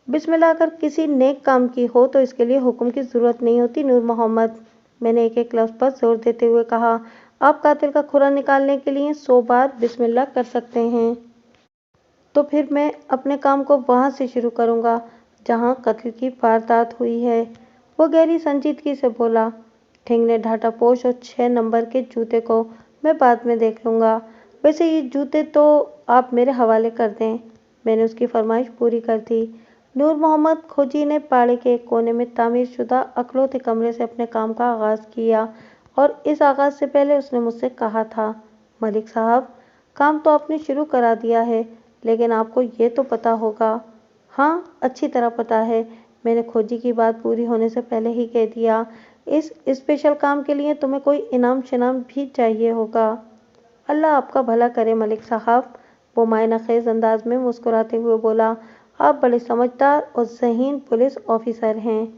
बिस्मिल्लाह अगर किसी नेक काम की हो तो इसके लिए हुक्म की ज़रूरत नहीं होती नूर मोहम्मद। मैंने एक एक लफ्ज़ पर जोर देते हुए कहा, आप कातिल का खुरा निकालने के लिए 100 बार बिस्मिल्लाह कर सकते हैं। तो फिर मैं अपने काम को वहाँ से शुरू करूँगा जहाँ कत्ल की वारदात हुई है। वो गहरी संजीदगी से बोला, ठिंगने ढाटा पोश और 6 नंबर के जूते को मैं बाद में देख लूँगा। वैसे ये जूते तो आप मेरे हवाले कर दें। मैंने उसकी फरमाइश पूरी कर दी। नूर मोहम्मद खोजी ने पाड़े के एक कोने में तामीर शुदा अकलौते कमरे से अपने काम का आगाज़ किया और इस आगाज़ से पहले उसने मुझसे कहा था, मलिक साहब, काम तो आपने शुरू करा दिया है, लेकिन आपको ये तो पता होगा। हाँ, अच्छी तरह पता है। मैंने खोजी की बात पूरी होने से पहले ही कह दिया, इस स्पेशल काम के लिए तुम्हें कोई इनाम शिनाम भी चाहिए होगा। अल्लाह आपका भला करे मलिक साहब, वो मायनाखेज अंदाज में मुस्कुराते हुए बोला, आप बड़े समझदार और ज़हीन पुलिस ऑफिसर हैं।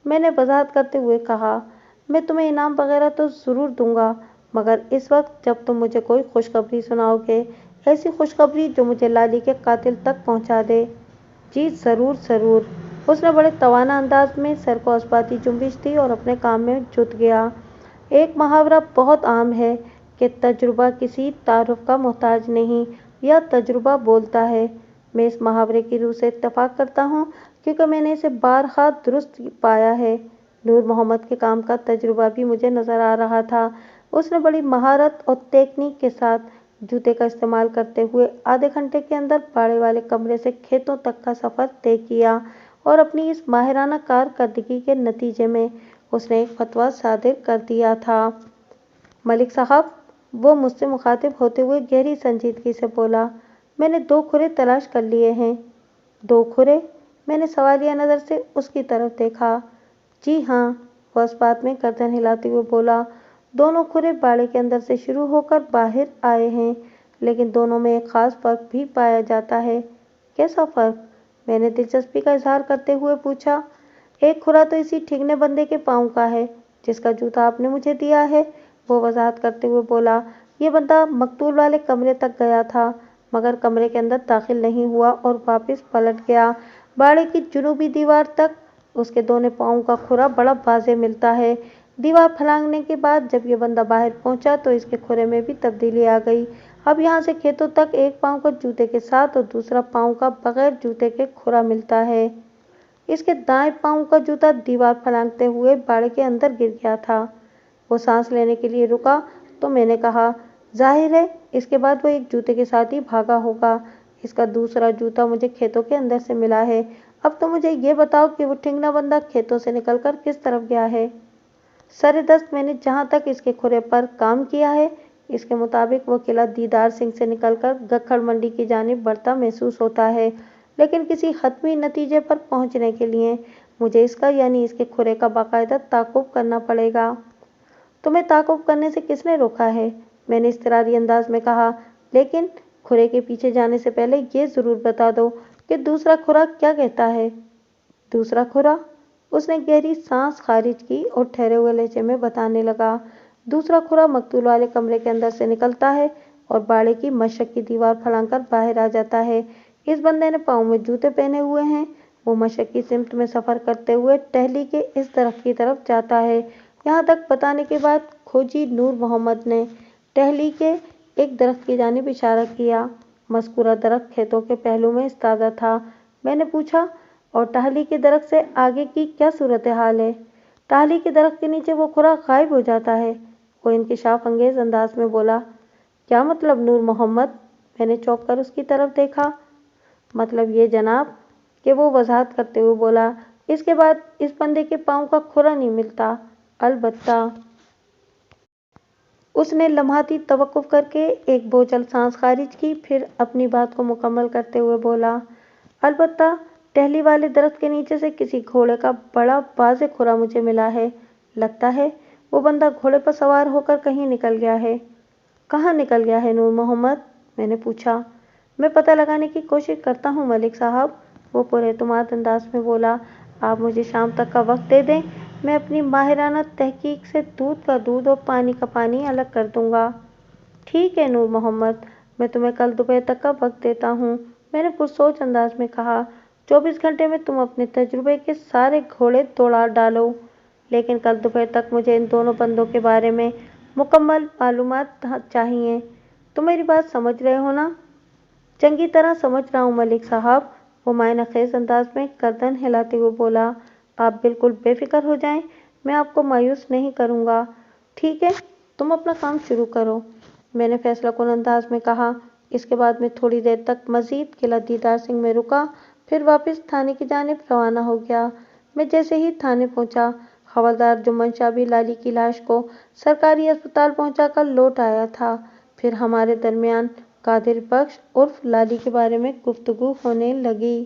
मैंने वजाहत करते हुए कहा, मैं तुम्हें इनाम वगैरह तो ज़रूर दूंगा, मगर इस वक्त जब तुम मुझे कोई खुशखबरी सुनाओगे, ऐसी खुशखबरी जो मुझे लाली के कातिल तक पहुंचा दे। जी ज़रूर ज़रूर। उसने बड़े तवाना अंदाज में सर को अस्बाती जुम्बिश दी और अपने काम में जुट गया। एक मुहावरा बहुत आम है कि तजुर्बा किसी तारुफ का मोहताज नहीं, या तजुर्बा बोलता है। मैं इस मुहावरे की रूह से इत्तफाक करता हूँ क्योंकि मैंने इसे बारहा दुरुस्त पाया है। नूर मोहम्मद के काम का तजुर्बा भी मुझे नज़र आ रहा था। उसने बड़ी महारत और टेक्निक के साथ जूते का इस्तेमाल करते हुए आधे घंटे के अंदर बाड़े वाले कमरे से खेतों तक का सफ़र तय किया और अपनी इस माहिराना कारकर्दगी के नतीजे में उसने एक फतवा सादिर कर दिया था। मलिक साहब, वो मुझसे मुखातिब होते हुए गहरी संजीदगी से बोला, मैंने 2 खुरे तलाश कर लिए हैं। 2 खुरे? मैंने सवालिया नज़र से उसकी तरफ देखा। जी हाँ, वो इस बात में गर्दन हिलाते हुए बोला, दोनों खुरे बाड़े के अंदर से शुरू होकर बाहर आए हैं, लेकिन दोनों में एक ख़ास फ़र्क भी पाया जाता है। कैसा फ़र्क? मैंने दिलचस्पी का इजहार करते हुए पूछा। एक खुरा तो इसी ठिगने बंदे के पाँव का है जिसका जूता आपने मुझे दिया है, वो वजाहत करते हुए बोला। ये बंदा मकतूल वाले कमरे तक गया था, मगर कमरे के अंदर दाखिल नहीं हुआ और वापस पलट गया। बाड़े की जुनूबी दीवार तक उसके दोनों पाँव का खुरा बड़ा वाज़ेह मिलता है। दीवार फलांगने के बाद जब ये बंदा बाहर पहुंचा तो इसके खुरे में भी तब्दीली आ गई। अब यहाँ से खेतों तक एक पाँव का जूते के साथ और दूसरा पाँव का बगैर जूते के खुरा मिलता है। इसके दाएं पाँव का जूता दीवार फलांगते हुए बाड़े के अंदर गिर गया था। वो सांस लेने के लिए रुका तो मैंने कहा, जाहिर है इसके बाद वो एक जूते के साथ ही भागा होगा। इसका दूसरा जूता मुझे खेतों के अंदर से मिला है। اب تو مجھے یہ بتاؤ کہ وہ ٹھنگنا بندہ کھیتوں سے نکل کر کس طرف گیا ہے؟ سرے-دست میں نے جہاں تک اس کے کھرے پر کام کیا ہے، اس کے مطابق وہ قلعہ دیدار سنگھ سے نکل کر گکھڑ منڈی کی جانب بڑھتا محسوس ہوتا ہے، لیکن کسی حتمی نتیجے پر پہنچنے کے لیے مجھے اس کا یعنی اس کے کھرے کا باقاعدہ تعاقب کرنا پڑے گا۔ تمہیں تعاقب کرنے سے کس نے روکا ہے؟ میں نے اضطراری انداز میں کہا، لیکن کھرے کے پیچھے جانے سے پہلے یہ ضرور بتا دو کہ دوسرا کھرا کیا کہتا ہے؟ دوسرا کھرا؟ اس نے گہری سانس خارج کی اور ٹھہرے ہوئے لہجے میں بتانے لگا، دوسرا کھرا مقتول والے کمرے کے اندر سے نکلتا ہے اور باڑے کی مشرق کی دیوار پھلانگ کر باہر آ جاتا ہے۔ اس بندے نے پاؤں میں جوتے پہنے ہوئے ہیں۔ وہ مشرق کی سمت میں سفر کرتے ہوئے ٹہلی کے اس درخت کی طرف جاتا ہے۔ یہاں تک بتانے کے بعد کھوجی نور محمد نے ٹہلی کے ایک درخت کی جانب اشارہ کیا۔ مذکورہ درخت کھیتوں کے پہلو میں استادہ تھا۔ میں نے پوچھا، اور ٹہلی کے درخت سے آگے کی کیا صورتحال ہے؟ ٹہلی کے درخت کے نیچے وہ کھرا غائب ہو جاتا ہے، وہ انکشاف انگیز انداز میں بولا۔ کیا مطلب نور محمد؟ میں نے چونک کر اس کی طرف دیکھا۔ مطلب یہ جناب، کہ وہ وضاحت کرتے ہوئے بولا، اس کے بعد اس بندے کے پاؤں کا کھرا نہیں ملتا، البتہ اس نے لمحاتی توقف کر کے ایک بوجھل سانس خارج کی، پھر اپنی بات کو مکمل کرتے ہوئے بولا، البتہ ٹہلی والے درخت کے نیچے سے کسی گھوڑے کا بڑا واضح کھرا مجھے ملا ہے۔ لگتا ہے وہ بندہ گھوڑے پر سوار ہو کر کہیں نکل گیا ہے۔ کہاں نکل گیا ہے نور محمد؟ میں نے پوچھا۔ میں پتہ لگانے کی کوشش کرتا ہوں ملک صاحب، وہ پر اعتماد انداز میں بولا، آپ مجھے شام تک کا وقت دے دیں، میں اپنی ماہرانہ تحقیق سے دودھ کا دودھ اور پانی کا پانی الگ کر دوں گا۔ ٹھیک ہے نور محمد، میں تمہیں کل دوپہر تک کا وقت دیتا ہوں، میں نے پرسوچ انداز میں کہا۔ 24 گھنٹے میں تم اپنے تجربے کے سارے گھوڑے دوڑا ڈالو، لیکن کل دوپہر تک مجھے ان دونوں بندوں کے بارے میں مکمل معلومات چاہئیں۔ تم میری بات سمجھ رہے ہو نا؟ چنگی طرح سمجھ رہا ہوں ملک صاحب، وہ معنی خیز انداز میں گردن ہلاتے ہوئے بولا۔ آپ بالکل بے فکر ہو جائیں، میں آپ کو مایوس نہیں کروں گا۔ ٹھیک ہے، تم اپنا کام شروع کرو، میں نے فیصلہ کن انداز میں کہا۔ اس کے بعد میں تھوڑی دیر تک مزید قلعہ دیدار سنگھ میں رکا، پھر واپس تھانے کی جانب روانہ ہو گیا۔ میں جیسے ہی تھانے پہنچا، حوالدار جمن شاہ بھی لالی کی لاش کو سرکاری اسپتال پہنچا کر لوٹ آیا تھا۔ پھر ہمارے درمیان قادر بخش عرف لالی کے بارے میں گفتگو ہونے لگی۔